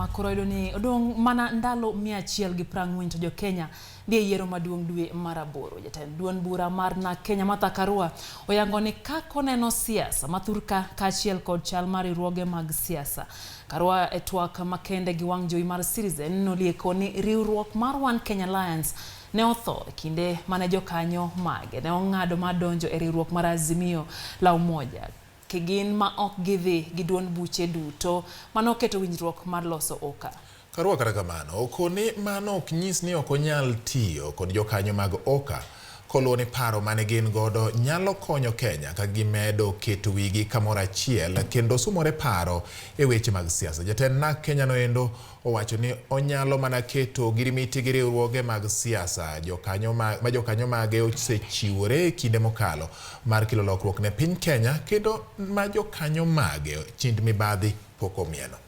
makoro ni odong mana ndalo 140 to jo Kenya die yiero maduong' dwe mar aboro. Jatend duond bura mar na Kenya Martha Karua oyango ni kako neno siasa mathurka kaachiel kod chal mar riwruoge mag siasa. Karua e twak makende gi wang' jowi mar Citizen nolieko ni riwruok mar One Kenya Alliance ne otho kinde mane jokanyo mage ne ong'ado madonjo e riwruok mar Azimio la Umoja kigin ma ok gidhi gi duond buche duto manoketo winjruok mar loso OKA. Karua kata kamano okoni mano ok nyis ni ok onyal tiyo kod jokanyo mag OKA koluwo ni paro mane gin godo nyalo konyo Kenya ka gimedo keto wigi kamoro achiel kendo sumore paro e weche mag siasa. Jatend na Kenya no endo owacho ni onyalo mana keto girimiti gi riwruoge mag siasa jokanyo mage osechiwore kinde mokalo mar kelo lokruok ne piny Kenya kendo ma jokanyo mage chind mibadhi pok omieno.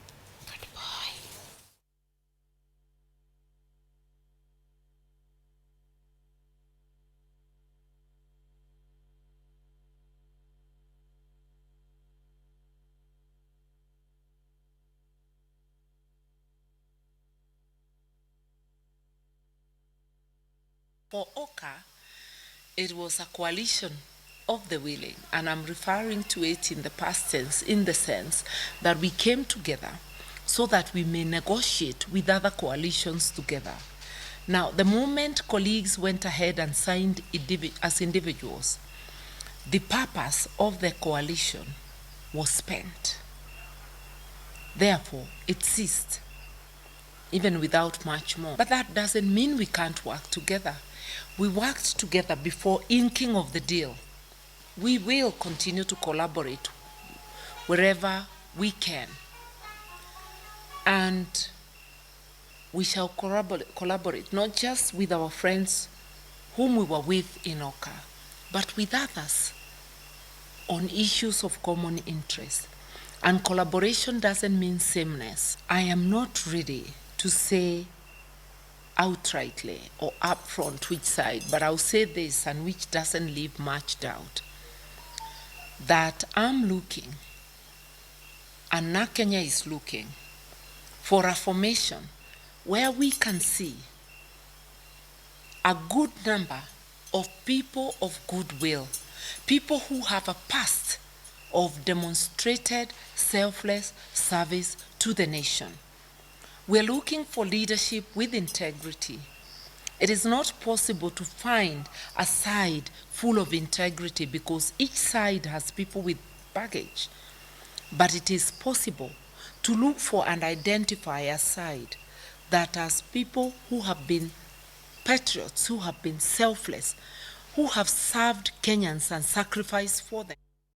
For OKA, it was a coalition of the willing, and I'm referring to it in the past tense, in the sense that we came together so that we may negotiate with other coalitions together. Now, the moment colleagues went ahead and signed as individuals, the purpose of the coalition was spent. Therefore, it ceased, even without much more. But that doesn't mean we can't work together. We worked together before inking of the deal. We will continue to collaborate wherever we can. And we shall collaborate not just with our friends whom we were with in OKA, but with others on issues of common interest. And collaboration doesn't mean sameness. I am not ready to say outrightly or upfront which side, but I'll say this, and which doesn't leave much doubt, that I'm looking, and Na Kenya is looking, for a formation where we can see a good number of people of goodwill, people who have a past of demonstrated selfless service to the nation. We're looking for leadership with integrity. It is not possible to find a side full of integrity because each side has people with baggage. But it is possible to look for and identify a side that has people who have been patriots, who have been selfless, who have served Kenyans and sacrificed for them.